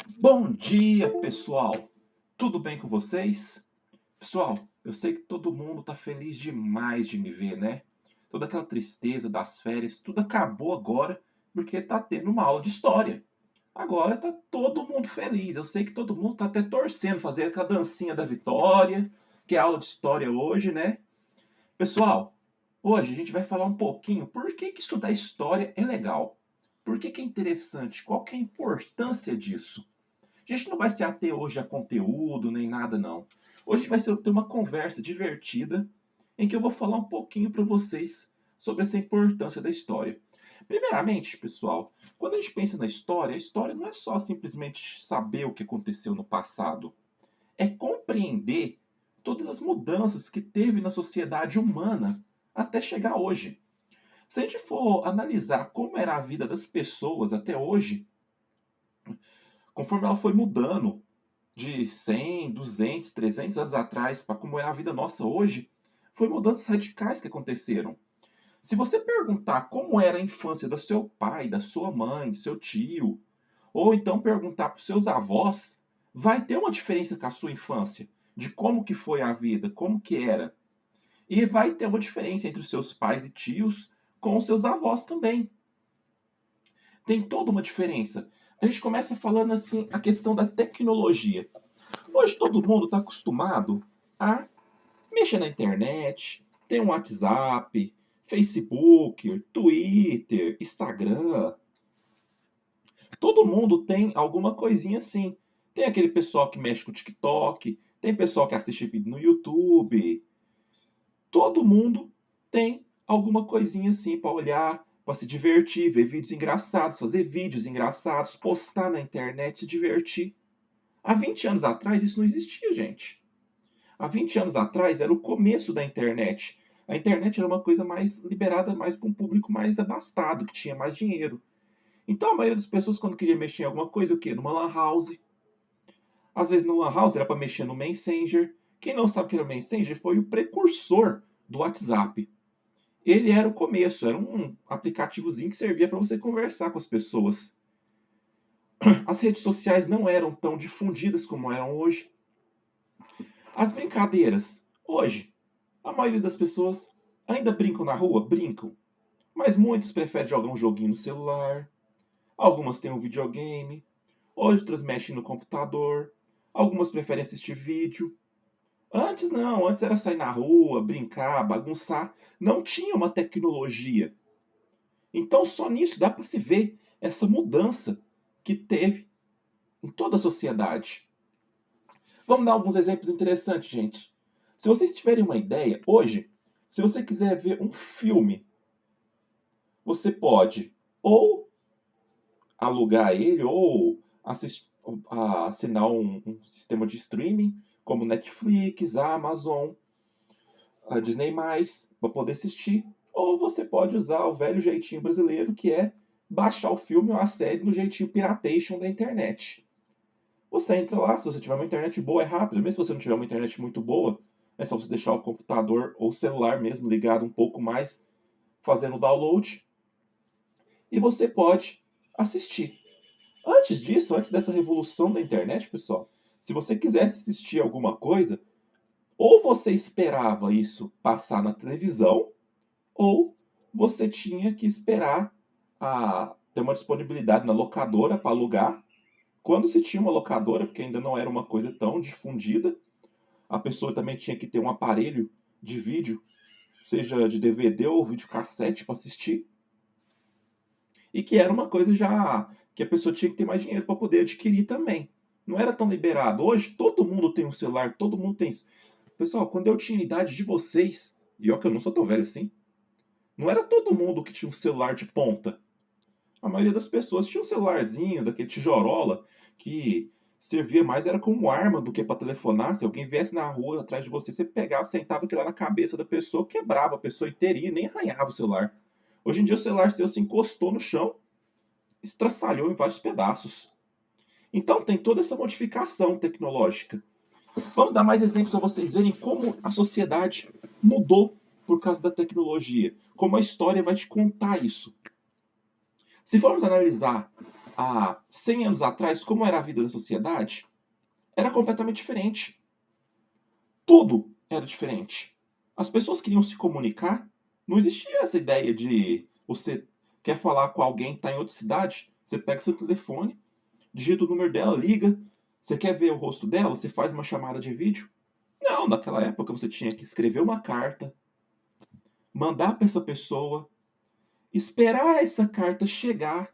Bom dia, pessoal! Tudo bem com vocês? Pessoal, eu sei que todo mundo está feliz demais de me ver, né? Toda aquela tristeza das férias, tudo acabou agora porque está tendo uma aula de história. Agora está todo mundo feliz. Eu sei que todo mundo está até torcendo, fazer aquela dancinha da vitória, que é aula de história hoje, né? Pessoal, hoje a gente vai falar um pouquinho por que estudar história é legal. Por que é interessante? Qual que é a importância disso? A gente não vai se ater hoje a conteúdo nem nada, não. Hoje vai ter uma conversa divertida em que eu vou falar um pouquinho para vocês sobre essa importância da história. Primeiramente, pessoal, quando a gente pensa na história, a história não é só simplesmente saber o que aconteceu no passado. É compreender todas as mudanças que teve na sociedade humana até chegar hoje. Se a gente for analisar como era a vida das pessoas até hoje, conforme ela foi mudando, de 100, 200, 300 anos atrás para como é a vida nossa hoje, foi mudanças radicais que aconteceram. Se você perguntar como era a infância do seu pai, da sua mãe, do seu tio, ou então perguntar para os seus avós, vai ter uma diferença com a sua infância, de como que foi a vida, como que era. E vai ter uma diferença entre os seus pais e tios com os seus avós também. Tem toda uma diferença. A gente começa falando assim a questão da tecnologia. Hoje todo mundo está acostumado a mexer na internet, tem um WhatsApp, Facebook, Twitter, Instagram. Todo mundo tem alguma coisinha assim. Tem aquele pessoal que mexe com o TikTok, tem pessoal que assiste vídeo no YouTube. Todo mundo tem alguma coisinha assim para olhar, para se divertir, ver vídeos engraçados, fazer vídeos engraçados, postar na internet, se divertir. Há 20 anos atrás isso não existia, gente. Há 20 anos atrás era o começo da internet. A internet era uma coisa mais liberada mais para um público mais abastado, que tinha mais dinheiro. Então a maioria das pessoas, quando queria mexer em alguma coisa, o quê? Numa lan house. Às vezes no lan house era para mexer no Messenger. Quem não sabe o que era o Messenger foi o precursor do WhatsApp. Ele era o começo, era um aplicativozinho que servia para você conversar com as pessoas. As redes sociais não eram tão difundidas como eram hoje. As brincadeiras. Hoje, a maioria das pessoas ainda brincam na rua? Brincam. Mas muitos preferem jogar um joguinho no celular. Algumas têm um videogame. Outras mexem no computador. Algumas preferem assistir vídeo. Antes não, antes era sair na rua, brincar, bagunçar. Não tinha uma tecnologia. Então só nisso dá para se ver essa mudança que teve em toda a sociedade. Vamos dar alguns exemplos interessantes, gente. Se vocês tiverem uma ideia, hoje, se você quiser ver um filme, você pode ou alugar ele ou assinar um sistema de streaming como Netflix, Amazon, a Disney+, para poder assistir. Ou você pode usar o velho jeitinho brasileiro, que é baixar o filme ou a série no jeitinho piratation da internet. Você entra lá, se você tiver uma internet boa, é rápido. Mesmo se você não tiver uma internet muito boa, é só você deixar o computador ou o celular mesmo ligado um pouco mais, fazendo o download, e você pode assistir. Antes disso, antes dessa revolução da internet, pessoal, se você quisesse assistir alguma coisa, ou você esperava isso passar na televisão, ou você tinha que esperar ter uma disponibilidade na locadora para alugar. Quando se tinha uma locadora, porque ainda não era uma coisa tão difundida, a pessoa também tinha que ter um aparelho de vídeo, seja de DVD ou videocassete para assistir, e que era uma coisa já que a pessoa tinha que ter mais dinheiro para poder adquirir também. Não era tão liberado. Hoje todo mundo tem um celular, todo mundo tem isso. Pessoal, quando eu tinha a idade de vocês, e ó que eu não sou tão velho assim, não era todo mundo que tinha um celular de ponta. A maioria das pessoas tinha um celularzinho, daquele tijorola, que servia mais era como arma do que para telefonar. Se alguém viesse na rua atrás de você, você pegava, sentava aquilo lá na cabeça da pessoa, quebrava a pessoa inteirinha, nem arranhava o celular. Hoje em dia o celular seu se encostou no chão, estraçalhou em vários pedaços. Então tem toda essa modificação tecnológica. Vamos dar mais exemplos para vocês verem como a sociedade mudou por causa da tecnologia. Como a história vai te contar isso. Se formos analisar há 100 anos atrás, como era a vida da sociedade, era completamente diferente. Tudo era diferente. As pessoas queriam se comunicar, não existia essa ideia de você quer falar com alguém que está em outra cidade, você pega seu telefone, digita o número dela, liga, você quer ver o rosto dela, você faz uma chamada de vídeo. Não, naquela época você tinha que escrever uma carta, mandar para essa pessoa, esperar essa carta chegar.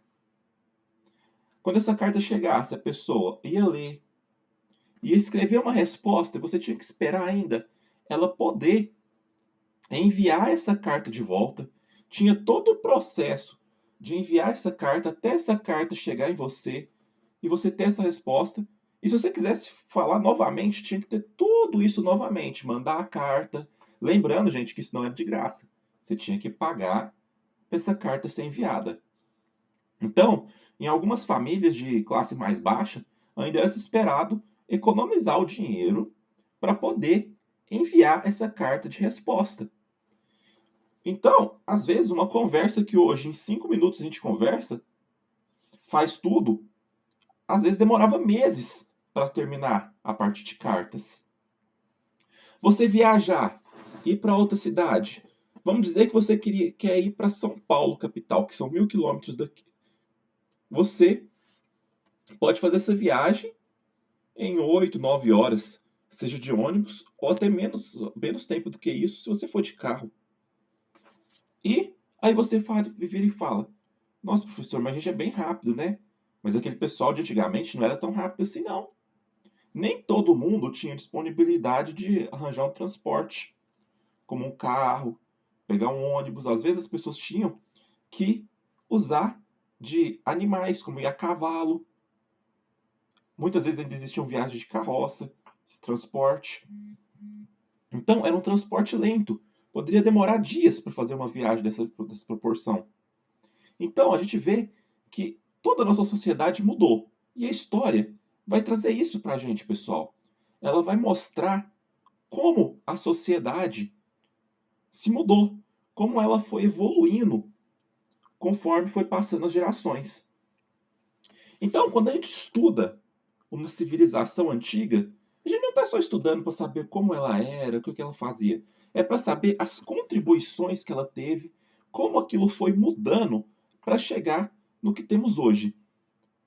Quando essa carta chegasse, a pessoa ia ler, ia escrever uma resposta, você tinha que esperar ainda ela poder enviar essa carta de volta. Tinha todo o processo de enviar essa carta até essa carta chegar em você e você ter essa resposta. E se você quisesse falar novamente, tinha que ter tudo isso novamente, mandar a carta. Lembrando, gente, que isso não era de graça. Você tinha que pagar para essa carta ser enviada. Então, em algumas famílias de classe mais baixa, ainda era esperado economizar o dinheiro para poder enviar essa carta de resposta. Então, às vezes, uma conversa que hoje em 5 minutos a gente conversa, faz tudo, às vezes demorava meses para terminar a parte de cartas. Você viajar, ir para outra cidade. Vamos dizer que você quer ir para São Paulo, capital, que são 1.000 quilômetros daqui. Você pode fazer essa viagem em 8, 9 horas, seja de ônibus, ou até menos tempo do que isso se você for de carro. E aí você vira e fala: Nossa, professor, mas a gente é bem rápido, né? Mas aquele pessoal de antigamente não era tão rápido assim, não. Nem todo mundo tinha disponibilidade de arranjar um transporte, como um carro, pegar um ônibus. Às vezes as pessoas tinham que usar de animais, como ir a cavalo. Muitas vezes ainda existiam viagens de carroça, esse transporte. Então era um transporte lento. Poderia demorar dias para fazer uma viagem dessa proporção. Então a gente vê que toda a nossa sociedade mudou. E a história vai trazer isso para a gente, pessoal. Ela vai mostrar como a sociedade se mudou, como ela foi evoluindo conforme foi passando as gerações. Então, quando a gente estuda uma civilização antiga, a gente não está só estudando para saber como ela era, o que ela fazia. É para saber as contribuições que ela teve, como aquilo foi mudando para chegar no que temos hoje.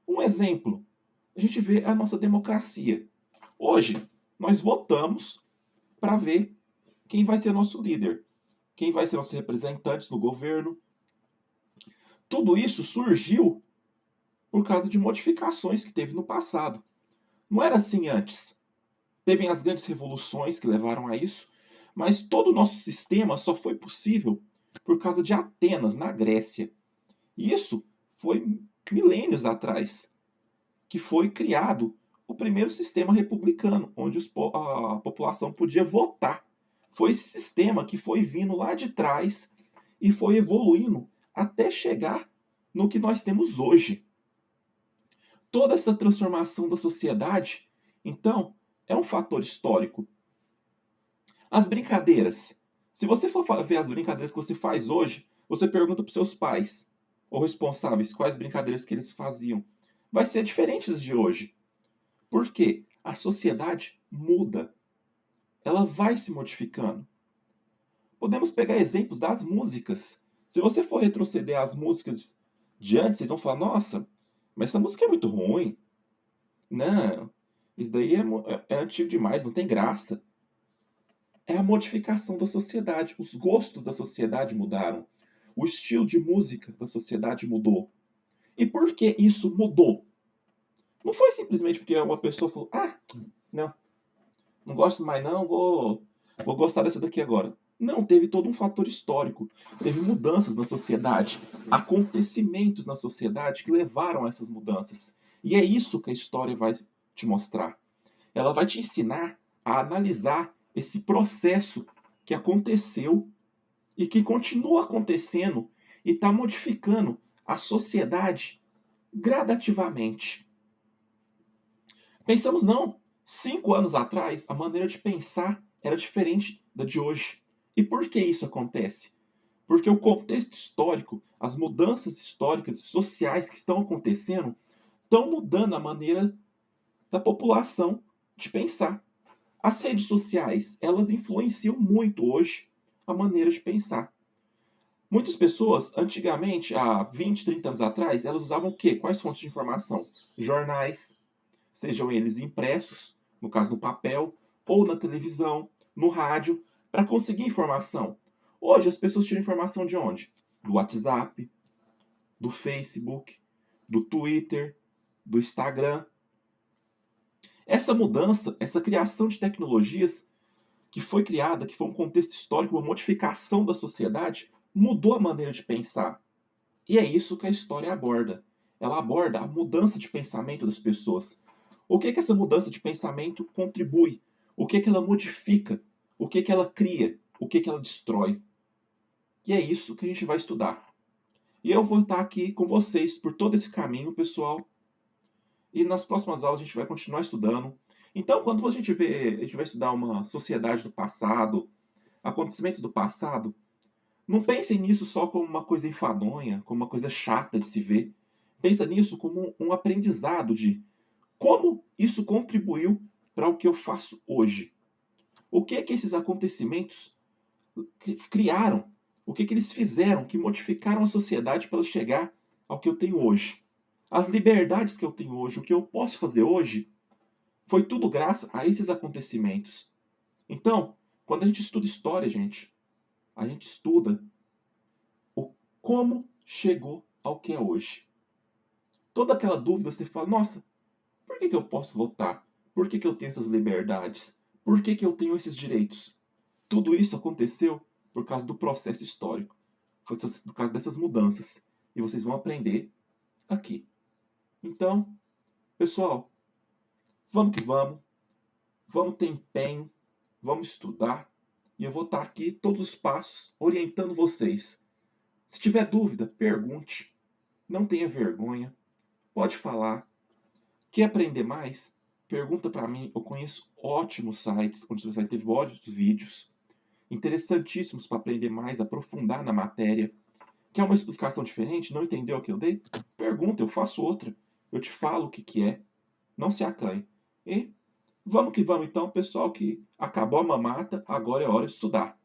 Um exemplo, a gente vê a nossa democracia. Hoje, nós votamos para ver quem vai ser nosso líder, quem vai ser nossos representantes no governo. Tudo isso surgiu por causa de modificações que teve no passado. Não era assim antes. Teve as grandes revoluções que levaram a isso, mas todo o nosso sistema só foi possível por causa de Atenas, na Grécia. E isso foi milênios atrás, que foi criado o primeiro sistema republicano, onde a população podia votar. Foi esse sistema que foi vindo lá de trás e foi evoluindo até chegar no que nós temos hoje. Toda essa transformação da sociedade, então, é um fator histórico. As brincadeiras. Se você for ver as brincadeiras que você faz hoje, você pergunta para os seus pais ou responsáveis quais brincadeiras que eles faziam. Vai ser diferente das de hoje. Por quê? A sociedade muda. Ela vai se modificando. Podemos pegar exemplos das músicas. Se você for retroceder às músicas de antes, vocês vão falar: Nossa, mas essa música é muito ruim. Não, isso daí é antigo demais, não tem graça. É a modificação da sociedade. Os gostos da sociedade mudaram. O estilo de música da sociedade mudou. E por que isso mudou? Não foi simplesmente porque uma pessoa falou: Ah, não, não gosto mais não, vou gostar dessa daqui agora. Não, teve todo um fator histórico. Teve mudanças na sociedade, acontecimentos na sociedade que levaram a essas mudanças. E é isso que a história vai te mostrar. Ela vai te ensinar a analisar esse processo que aconteceu e que continua acontecendo e está modificando a sociedade gradativamente. Pensamos não. 5 anos atrás, a maneira de pensar era diferente da de hoje. E por que isso acontece? Porque o contexto histórico, as mudanças históricas e sociais que estão acontecendo, estão mudando a maneira da população de pensar. As redes sociais, elas influenciam muito hoje a maneira de pensar. Muitas pessoas, antigamente, há 20, 30 anos atrás, elas usavam o quê? Quais fontes de informação? Jornais, sejam eles impressos, no caso no papel, ou na televisão, no rádio, para conseguir informação. Hoje as pessoas tiram informação de onde? Do WhatsApp, do Facebook, do Twitter, do Instagram. Essa mudança, essa criação de tecnologias que foi criada, que foi um contexto histórico, uma modificação da sociedade, mudou a maneira de pensar. E é isso que a história aborda. Ela aborda a mudança de pensamento das pessoas. O que essa mudança de pensamento contribui? O que ela modifica? O que ela cria? O que ela destrói? E é isso que a gente vai estudar. E eu vou estar aqui com vocês por todo esse caminho, pessoal. E nas próximas aulas a gente vai continuar estudando. Então, quando a gente vai estudar uma sociedade do passado, acontecimentos do passado, não pensem nisso só como uma coisa enfadonha, como uma coisa chata de se ver. Pensa nisso como um aprendizado de como isso contribuiu para o que eu faço hoje. O que é que esses acontecimentos criaram? O que é que eles fizeram que modificaram a sociedade para ela chegar ao que eu tenho hoje? As liberdades que eu tenho hoje, o que eu posso fazer hoje, foi tudo graças a esses acontecimentos. Então, quando a gente estuda história, gente, a gente estuda o como chegou ao que é hoje. Toda aquela dúvida você fala, nossa, por que eu posso votar? Por que eu tenho essas liberdades? Por que eu tenho esses direitos? Tudo isso aconteceu por causa do processo histórico. Foi por causa dessas mudanças. E vocês vão aprender aqui. Então, pessoal, vamos que vamos. Vamos ter empenho. Vamos estudar. E eu vou estar aqui todos os passos orientando vocês. Se tiver dúvida, pergunte. Não tenha vergonha. Pode falar. Quer aprender mais? Pergunta para mim. Eu conheço ótimos sites onde você vai ter vários vídeos interessantíssimos para aprender mais, aprofundar na matéria. Quer uma explicação diferente? Não entendeu o que eu dei? Pergunta, eu faço outra. Eu te falo o que é. Não se acanhe. E vamos que vamos então, pessoal, que acabou a mamata, agora é hora de estudar.